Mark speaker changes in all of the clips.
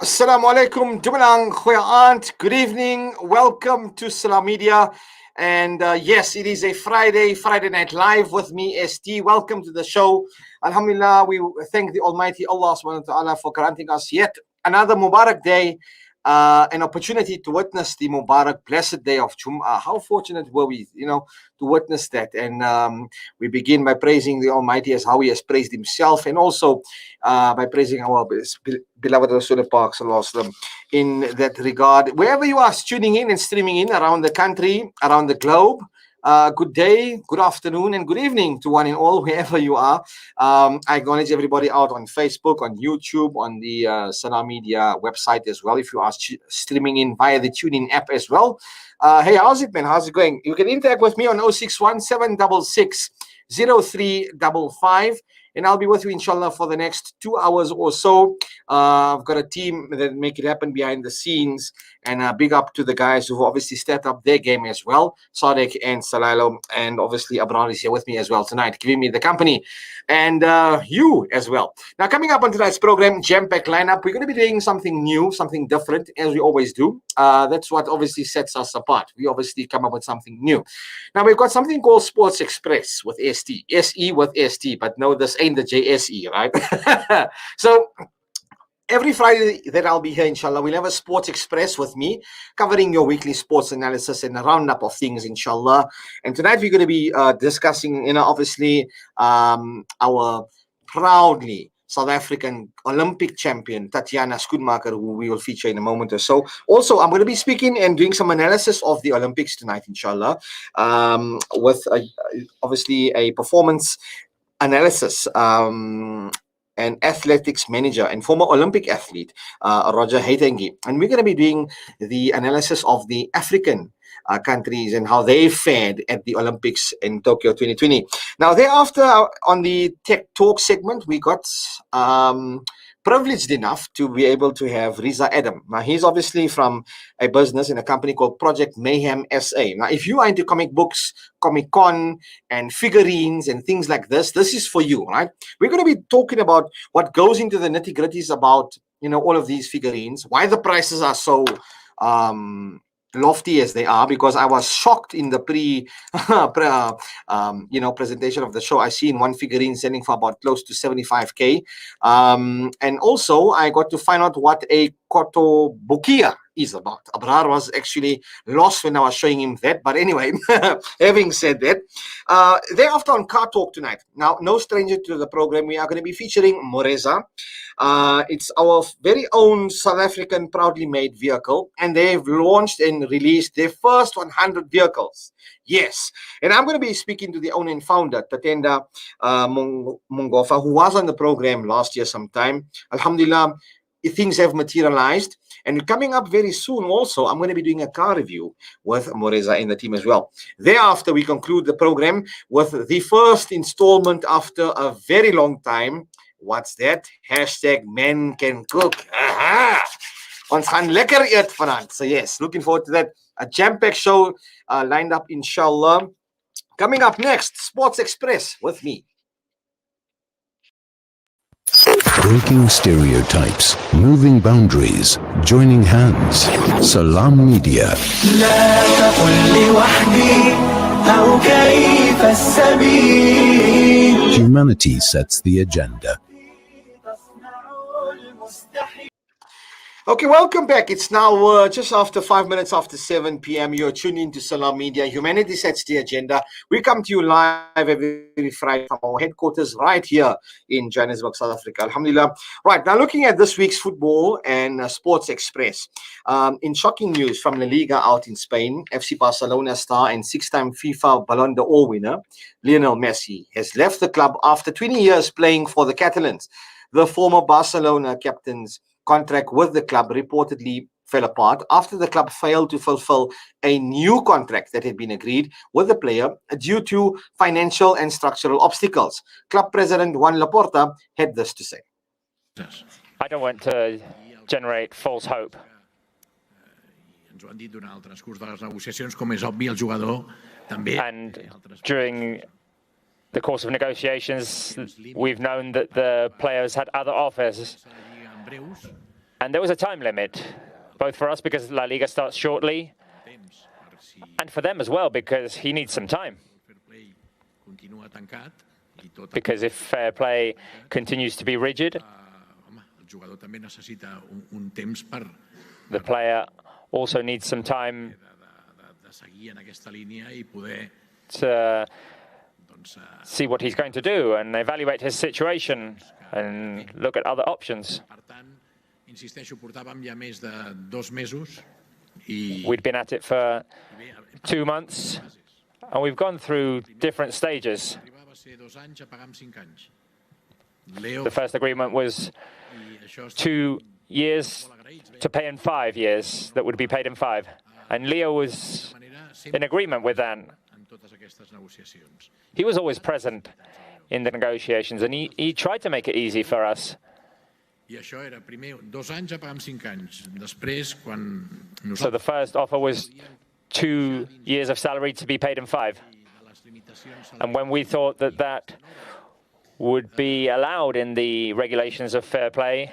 Speaker 1: Assalamu alaikum, Dumalang, Khoyant, good evening, welcome to Salaamedia. And yes, it is a Friday Night Live with me, ST. Welcome to the show. Alhamdulillah, we thank the Almighty Allah subhanahu wa ta'ala for granting us yet another Mubarak day, an opportunity to witness the Mubarak blessed day of Jum'ah. How fortunate were we, to witness that. And we begin by praising the Almighty as how He has praised Himself, and also by praising our beloved Rasul Pak Sallallahu Alaihi Wasallam in that regard. Wherever you are tuning in and streaming in around the country, around the globe, good day, good afternoon, and good evening to one and all, wherever you are. I acknowledge everybody out on Facebook, on YouTube, on the Salaamedia website as well, if you are streaming in via the TuneIn app as well. Hey, how's it, man? How's it going? You can interact with me on 061 766 0355. And I'll be with you, inshallah, for the next 2 hours or so. I've got a team that make it happen behind the scenes. And big up to the guys who've obviously stepped up their game as well. Sadek and Salalo. And obviously, Abrar is here with me as well tonight, giving me the company. And you as well. Now, coming up on tonight's program, jam-packed lineup, we're going to be doing something new, something different, as we always do. That's what obviously sets us apart. We obviously come up with something new. Now, we've got something called Sports Express with ST. SE with ST, but no, this ain't the JSE, right? So, every Friday that I'll be here, inshallah, we'll have a Sports Express with me, covering your weekly sports analysis and a roundup of things, inshallah. And tonight we're going to be discussing, obviously, our proudly South African Olympic champion, Tatiana Schoenmaker, who we will feature in a moment or so. Also, I'm going to be speaking and doing some analysis of the Olympics tonight, inshallah, with obviously a performance analysis and athletics manager and former Olympic athlete, Roger Haitengi. And we're going to be doing the analysis of the African countries and how they fared at the Olympics in Tokyo 2020. Now, thereafter, on the Tech Talk segment, we got privileged enough to be able to have Riza Adam. Now, he's obviously from a business in a company called Project Mayhem SA. Now, if you are into comic books, Comic Con, and figurines and things like this is for you, right? We're going to be talking about what goes into the nitty-gritties about, all of these figurines, why the prices are so lofty as they are, because I was shocked in the presentation of the show. I seen one figurine selling for about close to 75k, and also I got to find out what a kotobukiya is about. Abrar was actually lost when I was showing him that, but anyway, having said that, thereafter on Car Talk tonight. Now, no stranger to the program, we are going to be featuring Moreza. It's our very own South African proudly made vehicle, and they've launched and released their first 100 vehicles. Yes, and I'm going to be speaking to the owner and founder, Tatenda Mungofa, who was on the program last year sometime. Alhamdulillah, things have materialized. And coming up very soon also, I'm going to be doing a car review with Moreza and the team as well. Thereafter, we conclude the program with the first installment after a very long time. What's that? Hashtag men can cook. Aha! Ons gaan lekker eet vanavond. So yes, looking forward to that. A jam-packed show lined up, inshallah. Coming up next, Sports Express with me.
Speaker 2: Breaking stereotypes, moving boundaries, joining hands. Salaamedia. Humanity sets the agenda.
Speaker 1: Okay, welcome back. It's now just after 5 minutes after 7 p.m. You're tuned into Salaamedia. Humanity sets the agenda. We come to you live every Friday from our headquarters right here in Johannesburg, South Africa. Alhamdulillah. Right, now looking at this week's football and Sports Express. In shocking news from La Liga out in Spain, FC Barcelona star and six-time FIFA Ballon d'Or winner, Lionel Messi, has left the club after 20 years playing for the Catalans. The former Barcelona captain's contract with the club reportedly fell apart after the club failed to fulfill a new contract that had been agreed with the player due to financial and structural obstacles. Club president Juan Laporta had this to say.
Speaker 3: I don't want to generate false hope. And during the course of negotiations, we've known that the players had other offers. And there was a time limit, both for us because La Liga starts shortly, and for them as well because he needs some time. Because if fair play continues to be rigid, the player also needs some time to see what he's going to do and evaluate his situation and look at other options. We'd been at it for 2 months, and we've gone through different stages. The first agreement was 2 years to pay in 5 years, that would be paid in 5. And Leo was in agreement with that. He was always present in the negotiations, and he tried to make it easy for us. So the first offer was 2 years of salary to be paid in 5. And when we thought that that would be allowed in the regulations of fair play,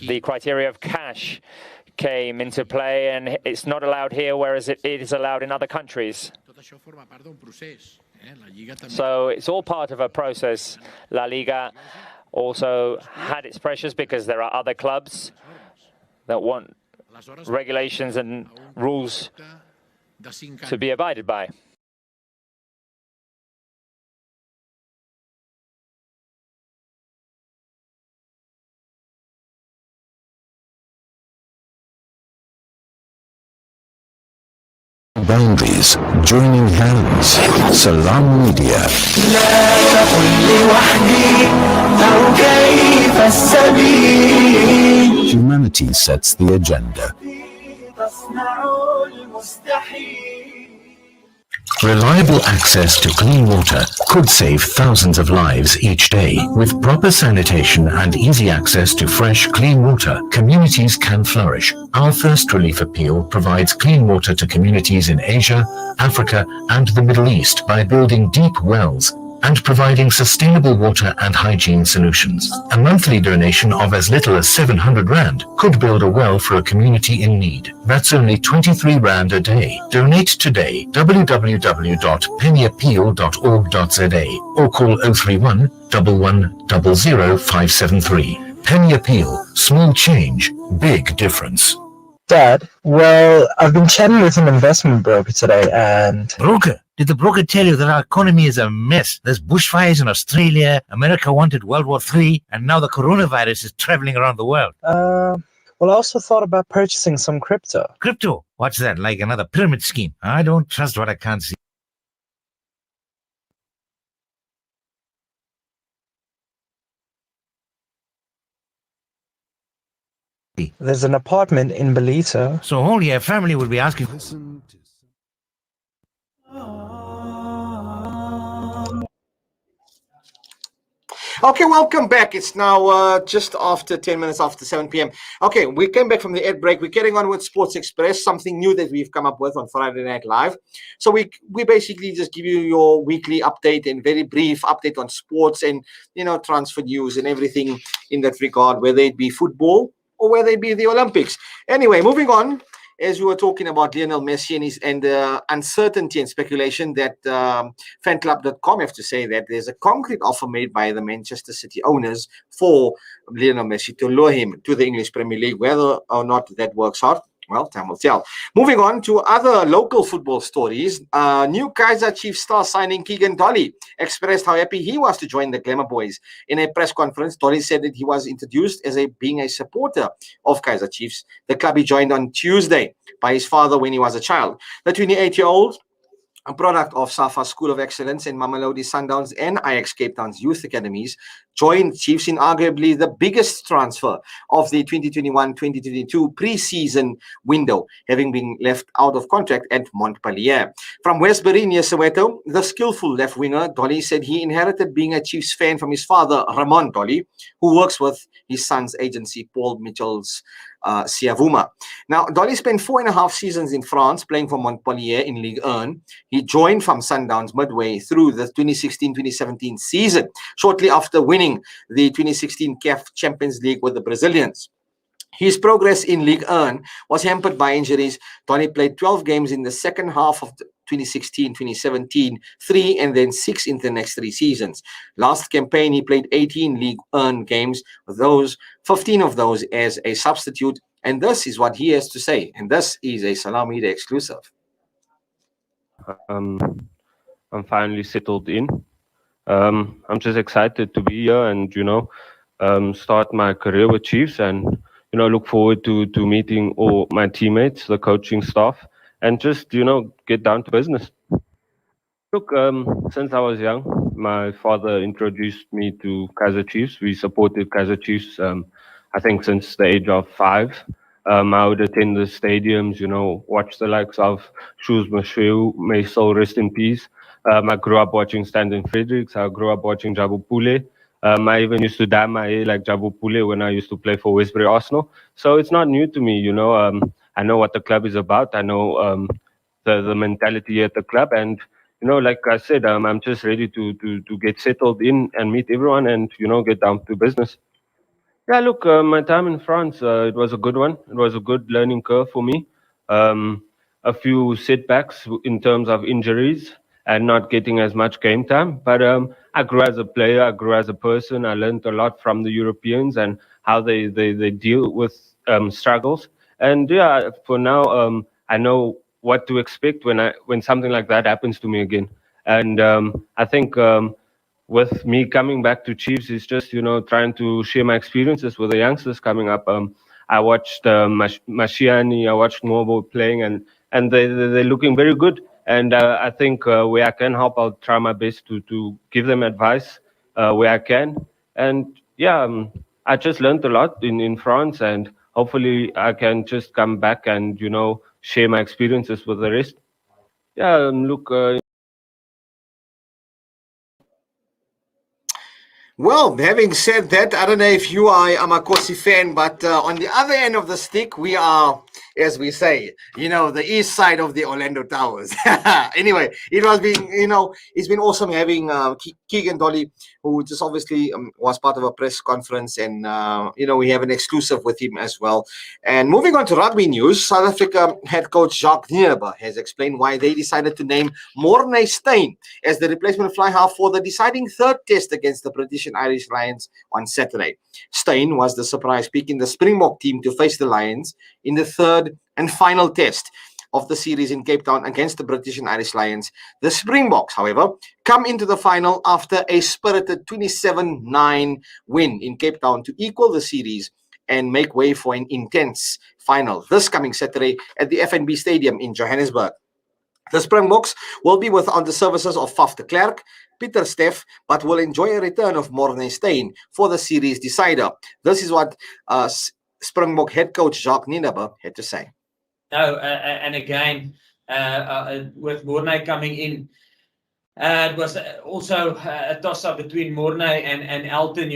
Speaker 3: the criteria of cash came into play, and it's not allowed here, whereas it is allowed in other countries. So it's all part of a process. La Liga also had its pressures because there are other clubs that want regulations and rules to be abided by.
Speaker 2: Boundaries, joining hands. Salaamedia. Humanity sets the agenda. Reliable access to clean water could save thousands of lives each day. With proper sanitation and easy access to fresh, clean water, communities can flourish. Our first relief appeal provides clean water to communities in Asia, Africa, and the Middle East by building deep wells and providing sustainable water and hygiene solutions. A monthly donation of as little as 700 Rand could build a well for a community in need. That's only 23 Rand a day. Donate today. www.pennyappeal.org.za or call 031 1100 573. Penny Appeal. Small change, big difference.
Speaker 4: Dad, well, I've been chatting with an investment broker today and...
Speaker 5: Broker? Did the broker tell you that our economy is a mess? There's bushfires in Australia, America wanted World War III, and now the coronavirus is traveling around the world.
Speaker 4: Well, I also thought about purchasing some crypto.
Speaker 5: Crypto? What's that, like another pyramid scheme? I don't trust what I can't see.
Speaker 4: There's an apartment in Belito.
Speaker 5: So only your family would be asking...
Speaker 1: Okay, welcome back. It's now just after 10 minutes after 7 p.m. Okay, we came back from the ad break. We're getting on with Sports Express, something new that we've come up with on Friday Night Live. So we basically just give you your weekly update and very brief update on sports and, transfer news and everything in that regard, whether it be football or whether it be the Olympics. Anyway, moving on. As we were talking about Lionel Messi and the uncertainty and speculation that fanclub.com have to say that there's a concrete offer made by the Manchester City owners for Lionel Messi to lure him to the English Premier League. Whether or not that works out, well, time will tell. Moving on to other local football stories. New Kaizer Chiefs star signing Keegan Dolly expressed how happy he was to join the Glamour Boys. In a press conference, Dolly said that he was introduced as being a supporter of Kaizer Chiefs, the club he joined on Tuesday, by his father when he was a child. The 28-year-old, a product of Safa School of Excellence in Mamelodi Sundowns and Ajax Cape Town's youth academies, joined Chiefs in arguably the biggest transfer of the 2021-2022 pre-season window, having been left out of contract at Montpellier. From Westbury near Soweto, the skillful left winger, Dolly, said he inherited being a Chiefs fan from his father, Ramon Dolly, who works with his son's agency, Paul Mitchell's Siavuma. Now, Dolly spent 4.5 seasons in France playing for Montpellier in Ligue 1. He joined from Sundowns midway through the 2016-2017 season, shortly after winning the 2016 CAF Champions League with the Brazilians. His progress in Ligue 1 was hampered by injuries. Donny played 12 games in the second half of 2016-2017, 3 and then 6 in the next 3 seasons. Last campaign, he played 18 Ligue 1 games, those 15 of those as a substitute. And this is what he has to say. And this is a Salaamedia exclusive.
Speaker 6: I'm finally settled in. I'm just excited to be here and, start my career with Chiefs and, look forward to meeting all my teammates, the coaching staff, and just, get down to business. Look, since I was young, my father introduced me to Kaizer Chiefs. We supported Kaizer Chiefs, I think, since the age of 5. I would attend the stadiums, watch the likes of Shoes Mashweu, may soul rest in peace. I grew up watching Stanton Fredericks. I grew up watching Jabu Pule. I even used to dye my hair like Jabu Pule when I used to play for Westbury Arsenal. So it's not new to me, I know what the club is about. I know the mentality at the club. And, like I said, I'm just ready to get settled in and meet everyone and, get down to business. Yeah, look, my time in France, it was a good one. It was a good learning curve for me. A few setbacks in terms of injuries and not getting as much game time. But I grew as a player, I grew as a person. I learned a lot from the Europeans and how they deal with struggles. And yeah, for now, I know what to expect when something like that happens to me again. And I think with me coming back to Chiefs is just trying to share my experiences with the youngsters coming up. I watched Mashiani, I watched Mobo playing, and they're looking very good. And I think where I can help, I'll try my best to give them advice where I can. And yeah, I just learned a lot in France, and hopefully I can just come back and share my experiences with the rest. Yeah, look.
Speaker 1: Well, having said that, I don't know if you are a Makosi fan, but on the other end of the stick, we are, as we say, the east side of the Orlando Towers. Anyway, it's been awesome having Keegan Dolly, who just obviously was part of a press conference, and we have an exclusive with him as well. And moving on to rugby news, South Africa head coach Jacques Nienaber has explained why they decided to name Morne Steyn as the replacement fly half for the deciding third test against the British and Irish Lions on Saturday. Steyn was the surprise pick in the Springbok team to face the Lions in the third and final test of the series in Cape Town against the British and Irish Lions. The Springboks, however, come into the final after a spirited 27-9 win in Cape Town to equal the series and make way for an intense final this coming Saturday at the FNB Stadium in Johannesburg. The Springboks will be without the services of Faf de Klerk, Pieter Steff, but will enjoy a return of Morne Steyn for the series decider. This is what Springbok head coach Jacques Nienaber had to say.
Speaker 7: No, and again, with Morne coming in, it was also a toss-up between Morne and Elton.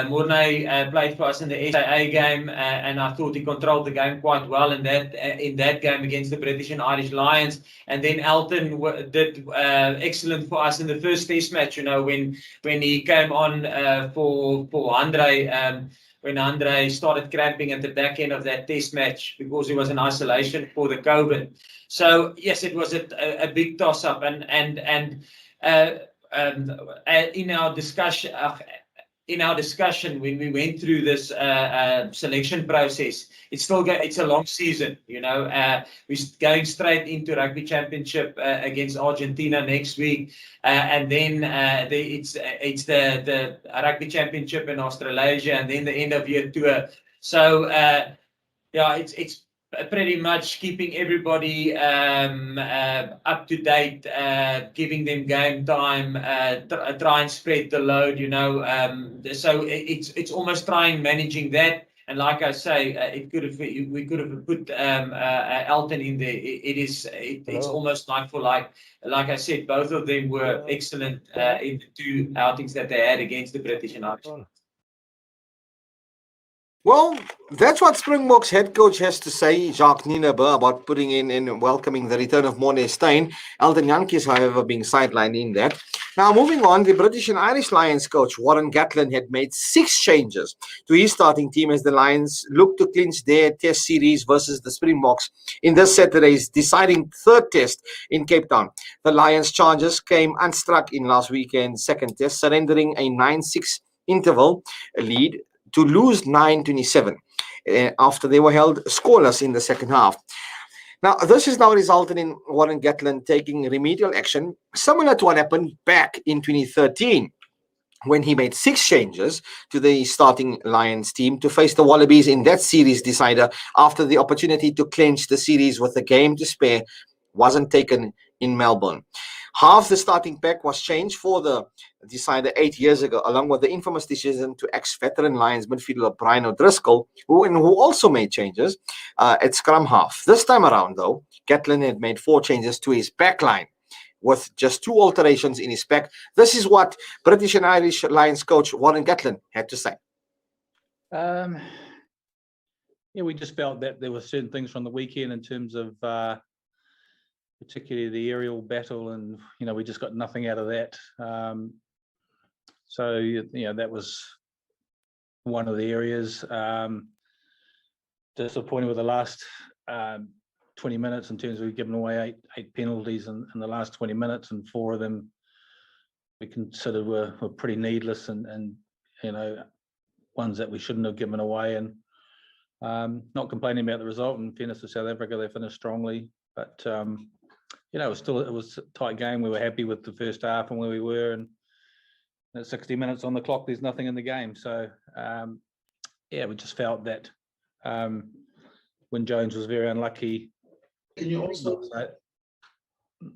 Speaker 7: Morne played for us in the SAA game, and I thought he controlled the game quite well in that game against the British and Irish Lions. And then Elton did excellent for us in the first Test match. When he came on for Andre. When Andre started cramping at the back end of that Test match because he was in isolation for the COVID. So yes, it was a big toss-up, and in our discussion when we went through this selection process, it's a long season. We're going straight into Rugby Championship against Argentina next week, and then it's the Rugby Championship in Australasia, and then the end of year tour. So it's pretty much keeping everybody up to date, giving them game time, try and spread the load, so it's almost managing that. And like I say, we could have put Elton in there. It's almost like for like I said, both of them were excellent in the two outings that they had against the British and Irish.
Speaker 1: Well, that's what Springboks head coach has to say, Jacques Nienaber, about putting in and welcoming the return of Morné Steyn. Elton Jantjies, however, being sidelined in that. Now, moving on, the British and Irish Lions coach Warren Gatland had made 6 changes to his starting team as the Lions look to clinch their test series versus the Springboks in this Saturday's deciding third test in Cape Town. The Lions' charges came unstruck in last weekend's second test, surrendering a 9-6 interval lead to lose 9-27 after they were held scoreless in the second half. Now, this has now resulted in Warren Gatland taking remedial action, similar to what happened back in 2013, when he made 6 changes to the starting Lions team to face the Wallabies in that series decider after the opportunity to clinch the series with a game to spare wasn't taken in Melbourne. Half the starting pack was changed for the decider 8 years ago, along with the infamous decision to ex-veteran Lions midfielder Brian O'Driscoll, who also made changes at scrum half. This time around, though, Gatland had made 4 changes to his back line, with just 2 alterations in his pack. This is what British and Irish Lions coach Warren Gatland had to say.
Speaker 8: Yeah, we just felt that there were certain things from the weekend in terms of particularly the aerial battle, and we just got nothing out of that. So that was one of the areas. Disappointed with the last 20 minutes in terms of we've given away eight penalties in the last 20 minutes, and 4 of them we considered were pretty needless, and ones that we shouldn't have given away. And not complaining about the result. In fairness to South Africa, they finished strongly, but it was a tight game. We were happy with the first half and where we were, and at 60 minutes on the clock, there's nothing in the game. So we just felt that Wyn Jones was very unlucky.
Speaker 9: Can you also?
Speaker 8: Can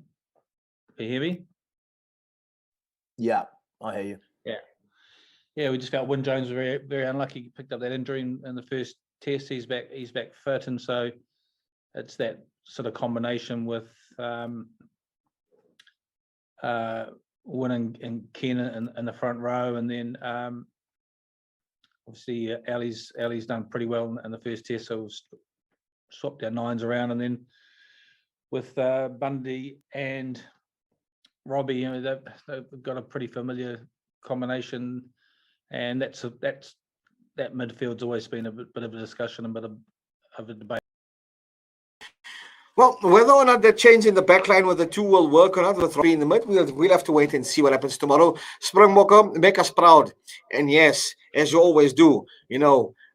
Speaker 8: you hear me?
Speaker 9: Yeah, I hear you.
Speaker 8: Yeah, we just felt Wyn Jones was very, very unlucky. He picked up that injury in the first test. He's back fit, and so it's that sort of combination with Wyn and Ken in the front row, and then obviously Ali's done pretty well in the first test, so we've swapped our 9s around, and then with Bundy and Robbie, they've got a pretty familiar combination, and that midfield's always been a bit of a discussion, a bit of a debate.
Speaker 1: Well, whether or not that change in the backline with the 2 will work or not with Robbie in the mid, we'll have to wait and see what happens tomorrow. Springbokke, make us proud. And yes, as you always do,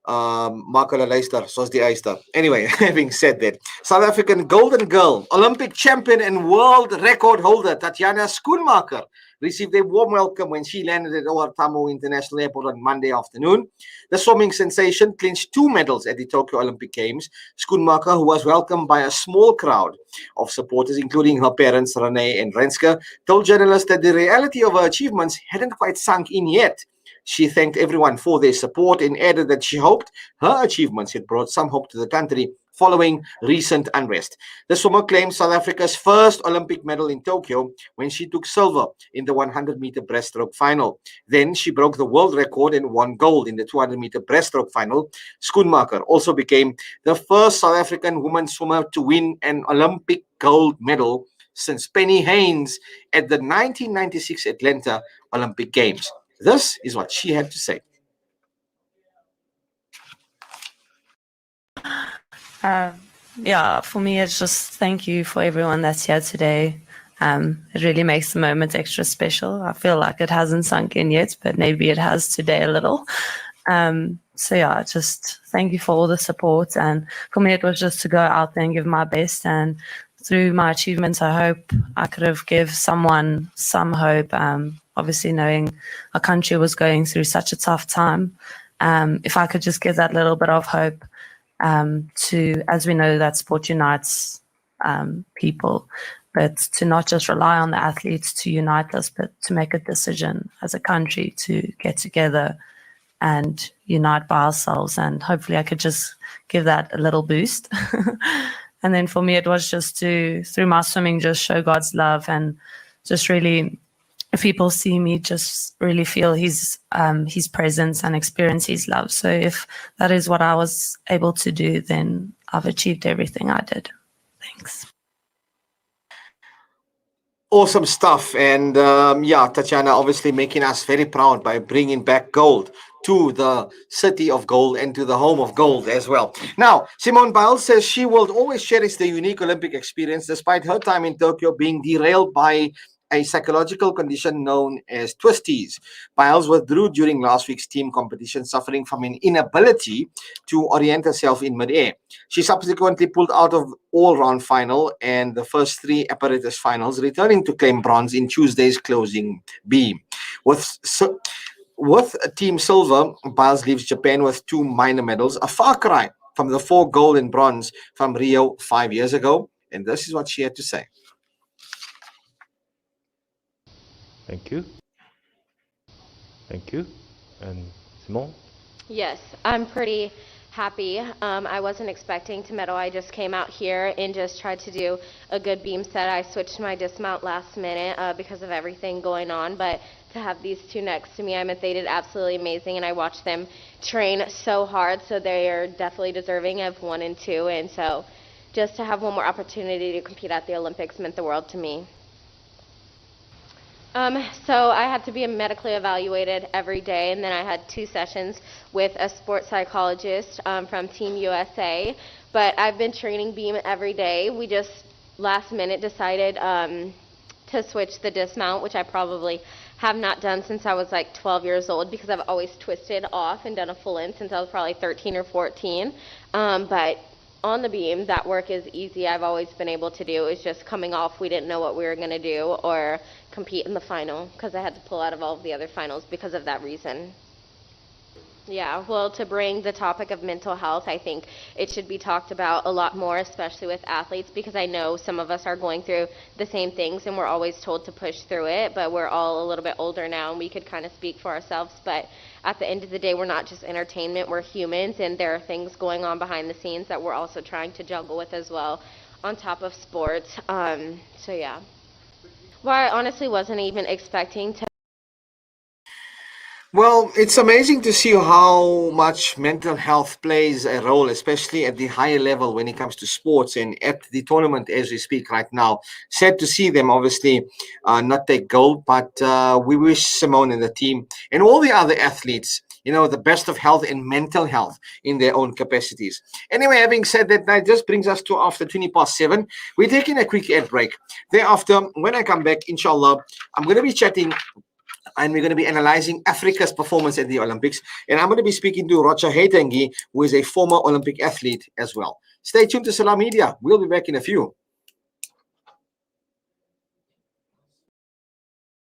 Speaker 1: maak hulle luister, soos die eyster. Anyway, having said that, South African Golden Girl, Olympic champion and world record holder Tatiana Schoenmaker received a warm welcome when she landed at OR Tambo International Airport on Monday afternoon. The swimming sensation clinched 2 medals at the Tokyo Olympic Games. Schoenmaker, who was welcomed by a small crowd of supporters, including her parents, Renee and Renske, told journalists that the reality of her achievements hadn't quite sunk in yet. She thanked everyone for their support and added that she hoped her achievements had brought some hope to the country following recent unrest. The swimmer claimed South Africa's first Olympic medal in Tokyo when she took silver in the 100-meter breaststroke final. Then she broke the world record and won gold in the 200-meter breaststroke final. Schoenmaker also became the first South African woman swimmer to win an Olympic gold medal since Penny Haynes at the 1996 Atlanta Olympic Games. This is what she had to say.
Speaker 10: For me, it's just thank you for everyone that's here today. It really makes the moment extra special. I feel like it hasn't sunk in yet, but maybe it has today a little. Just thank you for all the support. And for me, it was just to go out there and give my best. And through my achievements, I hope I could have given someone some hope. Obviously, knowing our country was going through such a tough time, if I could just give that little bit of hope as we know that sport unites people, but to not just rely on the athletes to unite us, but to make a decision as a country to get together and unite by ourselves. And hopefully I could just give that a little boost. And then for me, it was just to, through my swimming, just show God's love and just really if people see me, just really feel his presence and experience his love. So if that is what I was able to do, then I've achieved everything I did. Thanks.
Speaker 1: Awesome stuff. And yeah, Tatiana obviously making us very proud by bringing back gold to the city of gold and to the home of gold as well. Now, Simone Biles says she will always cherish the unique Olympic experience despite her time in Tokyo being derailed by a psychological condition known as twisties. Biles withdrew during last week's team competition, suffering from an inability to orient herself in midair. She subsequently pulled out of all-round final and the first three apparatus finals, returning to claim bronze in Tuesday's closing beam. With Team Silver, Biles leaves Japan with 2 minor medals, a far cry from the 4 gold and bronze from Rio 5 years ago. And this is what she had to say.
Speaker 11: Thank you. Thank you. And Simone?
Speaker 12: Yes, I'm pretty happy. I wasn't expecting to medal. I just came out here and just tried to do a good beam set. I switched my dismount last minute because of everything going on, but to have these two next to me, they did absolutely amazing, and I watched them train so hard, so they are definitely deserving of 1 and 2, and so just to have one more opportunity to compete at the Olympics meant the world to me. So I had to be medically evaluated every day, and then I had 2 sessions with a sports psychologist from Team USA. But I've been training beam every day. We just last minute decided to switch the dismount, which I probably have not done since I was like 12 years old, because I've always twisted off and done a full in since I was probably 13 or 14. But on the beam, that work is easy. I've always been able to do. It's just coming off, we didn't know what we were going to do or compete in the final, because I had to pull out of all of the other finals because of that reason. Yeah, well, to bring the topic of mental health, I think it should be talked about a lot more, especially with athletes, because I know some of us are going through the same things and we're always told to push through it, but we're all a little bit older now and we could kind of speak for ourselves. But at the end of the day, we're not just entertainment, we're humans, and there are things going on behind the scenes that we're also trying to juggle with as well, on top of sports. So yeah. Well, I honestly wasn't even expecting to.
Speaker 1: Well, it's amazing to see how much mental health plays a role, especially at the higher level when it comes to sports and at the tournament as we speak right now. Sad to see them obviously not take gold, but we wish Simone and the team and all the other athletes, the best of health and mental health in their own capacities. Anyway, having said that, that just brings us to after 7:20. We're taking a quick ad break. Thereafter, when I come back, inshallah, I'm going to be chatting and we're going to be analyzing Africa's performance at the Olympics. And I'm going to be speaking to Rocha Haitengi, who is a former Olympic athlete as well. Stay tuned to Salaamedia. We'll be back in a few.